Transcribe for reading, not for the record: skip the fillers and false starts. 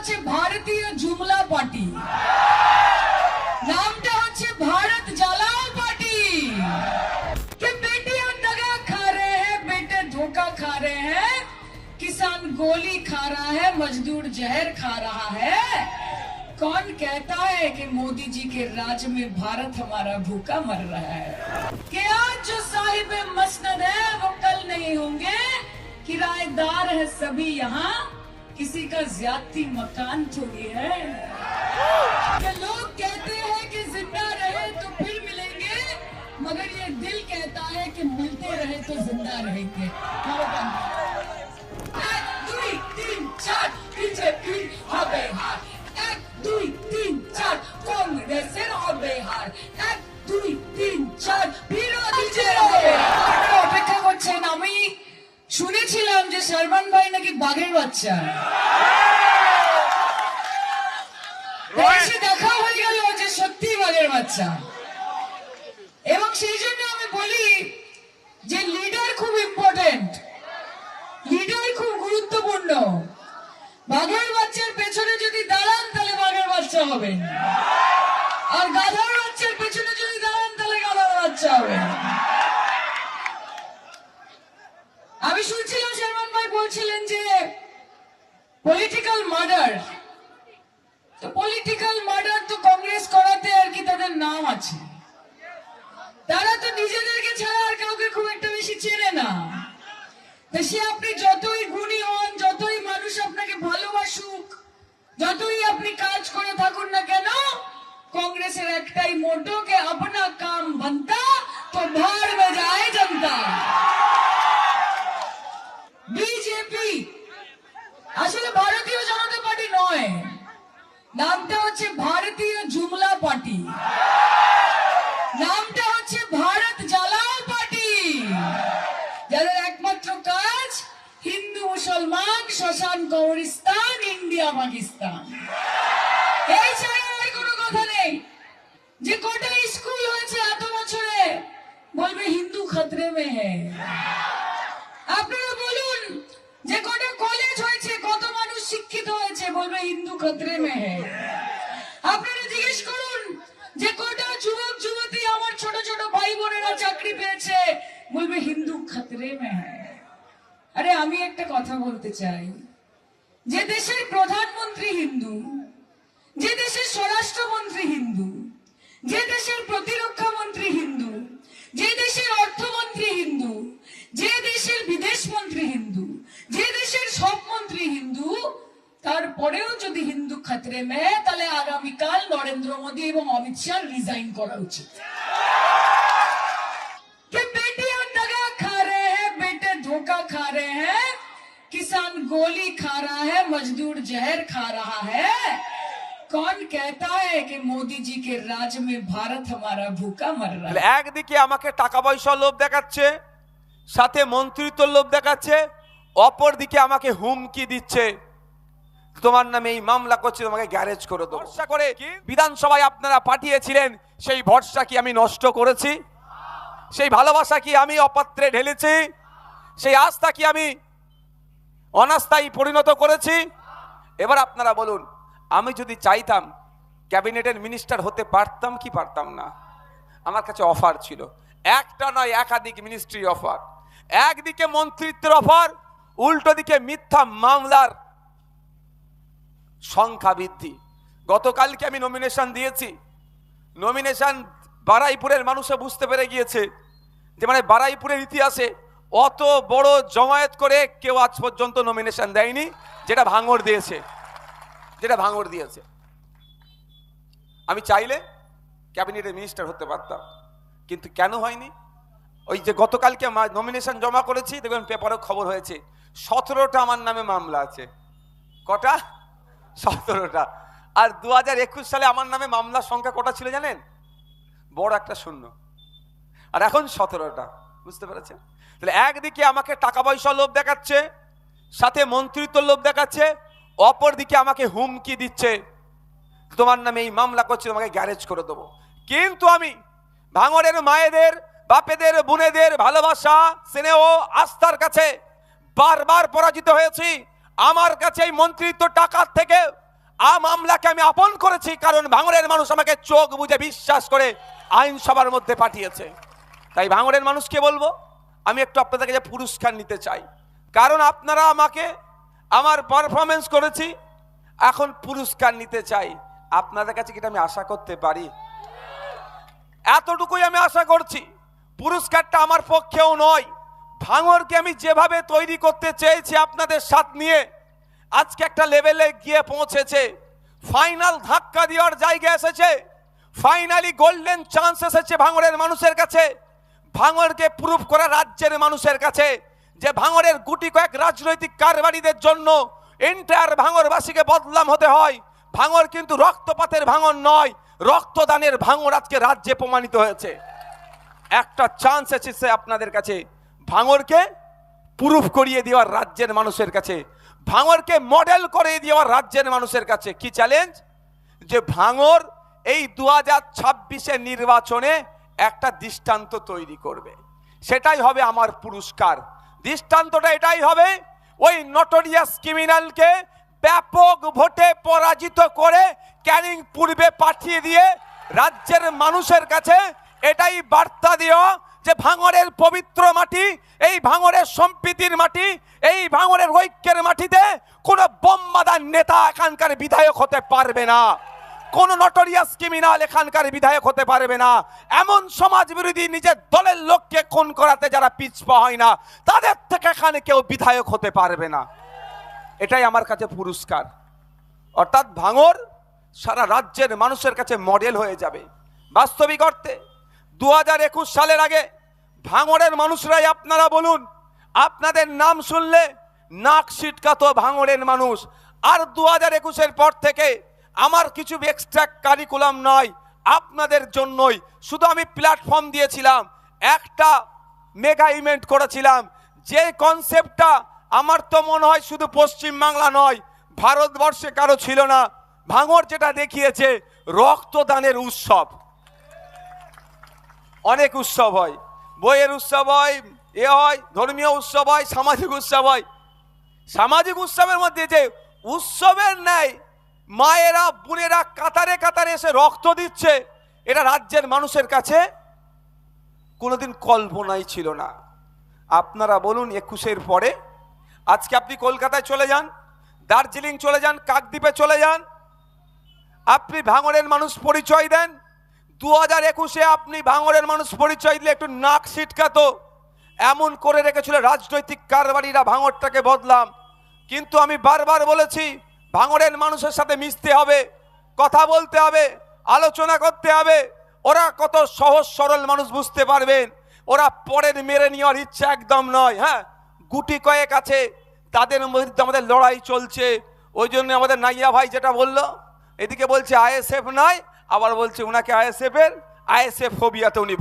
হচ্ছে ভারতীয় জুমলা পার্টি, नामটা হচ্ছে भारत जलाओ पार्टी कि बेटियां दगा खा रहे हैं, बेटे धोखा खा रहे हैं, किसान गोली खा रहा है, मजदूर जहर खा रहा है। कौन कहता है कि मोदी जी के राज में भारत हमारा भूखा मर रहा है? कि आज जो साहिब मसनद है वो कल नहीं होंगे, किराएदार है सभी यहाँ, किसी का ज्यादती मकान थोड़ी है। कि लोग कहते हैं कि जिंदा रहे तो फिर मिलेंगे, मगर ये दिल कहता है कि मिलते रहे तो जिंदा रहेंगे। एक दुई तीन चार बीजेपी হবে হার, এক দুই তিন চার কংগ্রেসের হবে হার, এক দুই তিন চার বিরোধীদের হবে হার। আপনারা অপেক্ষা করছেন, আমি শুনেছিলাম যে সালমান ভাই নাকি বাঘের বাচ্চা, এসে দেখা হয়ে গেল যে সত্যি বাঘের বাচ্চা। এবং সেই জন্য আমি বলি যে লিডার খুব ইম্পর্টেন্ট, লিডার খুব গুরুত্বপূর্ণ। বাঘের বাচ্চার পেছনে যদি দাঁড়ান তাহলে বাঘের বাচ্চা হবেন, আর গাধার বাচ্চার পেছনে যদি দাঁড়ান তাহলে গাধার বাচ্চা হবেন। আমি শুনছিলাম সালমান ভাই বলছিলেন যে পলিটিক্যাল মার্ডার, তো পলিটিক্যাল মার্ডার তো কংগ্রেস করাতে আর কি তাদের নাম আছে, তারা তো নিজেদেরকে ছাড়া আর কাউকে খুব একটা বেশি চেনে না। তো সে আপনি যতই গুণী হন, যতই মানুষ আপনাকে ভালোবাসুক, যতই আপনি কাজ করে থাকুন না কেন, কংগ্রেসের একটাই মোটো কে আপনা কাম বনতা তো ভাড় মে যায় জনতা। বিজেপি আসলে ভারতীয় জনতা পার্টি নয়, নামটা হচ্ছে ভারতীয় জুমলা পার্টি, নামটা হচ্ছে ভারত জ্বালাও পার্টি, যাদের একমাত্র কাজ হিন্দু মুসলমান শ্মশান কবরস্থান ইন্ডিয়া পাকিস্তান, এই ছাড়া আর কোনো কথা নেই। যে কটা স্কুল হয়েছে এত বছরে বলবে হিন্দু খতরে মে হ্যায়। আপনারা বলুন যে কটা কলেজ হয়েছে, কত মানুষ শিক্ষিত হয়েছে, বলবে হিন্দু খতরে মে হ্যায়। আপনারা জিজ্ঞেস করুন যে কটা যুবক যুবতী আমার ছোট ছোট ভাই বোনেরা চাকরি পেয়েছে, বলবে হিন্দু খতরে মে হ্যায়। আরে আমি একটা কথা বলতে চাই, যে দেশের প্রধানমন্ত্রী হিন্দু, যে দেশের স্বরাষ্ট্রমন্ত্রী হিন্দু, যে দেশের প্রতিরক্ষা মন্ত্রী হিন্দু, যে দেশের অর্থমন্ত্রী হিন্দু, যে দেশের বিদেশ মন্ত্রী হিন্দু, যে দেশের সব মন্ত্রী হিন্দু, তারপরেও যদি হিন্দু খতরে মে, তাহলে আগামীকাল নরেন্দ্র মোদী এবং অমিত শাহ রিজাইন করা উচিত। कि बेटियां दगा खा रहे हैं, बेटे धोखा खा रहे हैं, किसान गोली खा रहा है, मजदूर जहर खा रहा है। कौन कहता है कि मोदी जी के राज में भारत हमारा भूखा मर रहा है? একদিকে আমাকে টাকা পয়সা লোভ দেখাচ্ছে, সাথে মন্ত্রিত্ব লোভ দেখাচ্ছে, অপরদিকে আমাকে হুমকি দিচ্ছে, তোমার নামে এই মামলা করছে, তোমাকে গ্যারেজ করে দেবো। ভরসা করে বিধানসভায় আপনারা পাঠিয়েছিলেন, সেই ভরসা কি আমি নষ্ট করেছি? সেই ভালোবাসা কি আমি অপাত্রে ঢেলেছি? সেই আস্থা কি আমি অনাস্থায় পরিণত করেছি? এবার আপনারা বলুন, আমি যদি চাইতাম ক্যাবিনেটের মিনিস্টার হতে পারতাম কি পারতাম না? আমার কাছে অফার ছিল, একটা নয় একাধিক মিনিস্ট্রি অফার। একদিকে মন্ত্রিত্বের অফার, উল্টো দিকে মিথ্যা মামলার সংখ্যা বৃদ্ধি। গতকালকে আমি নমিনেশন দিয়েছি, নমিনেশন বারাইপুরের মানুষে বুঝতে পেরে গিয়েছে যে মানে বারাইপুরের ইতিহাসে অত বড় জমায়েত করে কেউ আজ পর্যন্ত নমিনেশন দেয়নি, যেটা ভাঙড় দিয়েছে, যেটা ভাঙড় দিয়েছে। আমি চাইলে ক্যাবিনেটের মিনিস্টার হতে পারতাম, কিন্তু কেন হয়নি? ওই যে গতকালকে নমিনেশন জমা করেছি, দেখবেন পেপারে খবর হয়েছে 17টা আমার নামে মামলা আছে। কটা? 17টা। আর 2021 সালে আমার নামে মামলার সংখ্যা কটা ছিল জানেন? বড় একটা শূন্য। আর এখন 17টা। বুঝতে পেরেছেন? তাহলে একদিকে আমাকে টাকা পয়সা লোভ দেখাচ্ছে, সাথে মন্ত্রিত্ব লোভ দেখাচ্ছে, অপরদিকে আমাকে হুমকি দিচ্ছে, তোমার নামে এই মামলা করছে, তোমাকে গ্যারেজ করে দেবো। কিন্তু আমি ভাঙড়ের মায়েদের, বাপেদের, বোনেদের ভালোবাসা, স্নেহ, আস্থার কাছে বারবার পরাজিত হয়েছি। আমার কাছে এই মন্ত্রিত্ব টাকার থেকে মামলাকে আমি আপন করেছি, কারণ ভাঙড়ের মানুষ আমাকে চোখ বুজে বিশ্বাস করে আইনসভার মধ্যে পাঠিয়েছে। তাই ভাঙড়ের মানুষকে বলবো, আমি একটু আপনাদের কাছে পুরস্কার নিতে চাই, কারণ আপনারা আমাকে আমার পারফরমেন্স করেছি, এখন পুরস্কার নিতে চাই। আপনাদের কাছে কি আমি আশা করতে পারি? এতটুকুই আমি আশা করছি। পুরস্কারটা আমার পক্ষেও নয়। ভাঙড়কে আমি যেভাবে তৈরি করতে চেয়েছি আপনাদের সাথ নিয়ে, আজকে একটা লেভেলে গিয়ে পৌঁছেছে, ফাইনাল ধাক্কা দেওয়ার জায়গা এসেছে, ফাইনালি গোল্ডেন চান্স এসেছে ভাঙড়ের মানুষের কাছে, ভাঙড়কে প্রুফ করা রাজ্যের মানুষের কাছে, যে ভাঙড়ের গুটি কয়েক রাজনৈতিক কারবারিদের জন্য এন্টায়ার ভাঙড়বাসীকে বদনাম হতে হয়। ভাঙড় কিন্তু রক্তপাতের ভাঙড় নয়, রক্তদানের ভাঙড় আজকে রাজ্যে প্রমাণিত হয়েছে। একটা চান্স এসেছে আপনাদের কাছে, ভাঙড়কে প্রুফ করিয়ে দেওয়ার রাজ্যের মানুষের কাছে, ভাঙড়কে মডেল করে দেওয়ার রাজ্যের মানুষের কাছে। কি চ্যালেঞ্জ? যে ভাঙড় এই 2026-এর নির্বাচনে একটা দৃষ্টান্ত তৈরি করবে, সেটাই হবে আমার পুরস্কার। দৃষ্টান্তটা এটাই হবে, ওই নটোরিয়াস ক্রিমিনালকে ব্যাপক ভোটে পরাজিত করে ক্যানিং পূর্বে পাঠিয়ে দিয়ে রাজ্যের মানুষের কাছে এটাই বার্তা দেওয়া যে ভাঙড়ের পবিত্র মাটি, এই ভাঙড়ের সম্প্রীতির মাটি, এই ভাঙড়ের ঐক্যের মাটিতে কোনো বোমবাদার নেতা এখানকার বিধায়ক হতে পারবে না, কোন নটোরিয়াস ক্রিমিনাল এখানকার বিধায়ক হতে পারবে না। এমন সমাজ বিরোধী নিজের দলের লোককে খুন করাতে যারা পিছপা হয় না, তাদের থেকে এখানে কেউ বিধায়ক হতে পারবে না। এটাই আমার কাছে পুরস্কার। অর্থাৎ ভাঙড় সারা রাজ্যের মানুষের কাছে মডেল হয়ে যাবে। বাস্তবিক অর্থে 2021 সালের আগে ভাঙড়ের মানুষরাই, আপনারা বলুন, আপনাদের নাম শুনলে নাক সিটকাতো ভাঙড়ের মানুষ। আর 2021-এর পর থেকে আমার কিছু এক্সট্রা কারিকুলাম নয়, আপনাদের জন্যই শুধু আমি প্ল্যাটফর্ম দিয়েছিলাম, একটা মেগা ইভেন্ট করেছিলাম, যে কনসেপ্টটা আমার তো মনে হয় শুধু পশ্চিমবাংলা নয়, ভারতবর্ষে কারো ছিল না। ভাঙড় যেটা দেখিয়েছে, রক্তদানের উৎসব। অনেক উৎসব হয়, বইয়ের উৎসব হয়, হয় ধর্মীয় উৎসব হয়, সামাজিক উৎসব হয়। সামাজিক উৎসবের মধ্যে যে উৎসবের ন্যায় মায়েরা বোনেরা কাতারে কাতারে এসে রক্ত দিচ্ছে, এটা রাজ্যের মানুষের কাছে কোনোদিন কল্পনাই ছিল না। আপনারা বলুন, 21-এর পরে আজকে আপনি কলকাতায় চলে যান, দার্জিলিং চলে যান, কাকদ্বীপে চলে যান, আপনি ভাঙড়ের মানুষ পরিচয় দেন। 2021-এ আপনি ভাঙড়ের মানুষ পরিচয় দিলে একটু নাক সিটকাতো, এমন করে রেখেছিল রাজনৈতিক কারবারিরা ভাঙড়টাকে বদলাম। কিন্তু আমি বারবার বলেছি, ভাঙড়ের মানুষের সাথে মিশতে হবে, কথা বলতে হবে, আলোচনা করতে হবে। ওরা কত সহজ সরল মানুষ বুঝতে পারবেন, ওরা পরের মেরে নেওয়ার ইচ্ছা একদম নয়। হ্যাঁ, গুটি কয়েক আছে, তাদের মধ্যে আমাদের লড়াই চলছে। ওই জন্য আমাদের নাইয়া ভাই যেটা বললো, এদিকে বলছে আইএসএফ নাই, আবার বলছে ওনাকে আইএসএফ ফোবিয়াতে উনি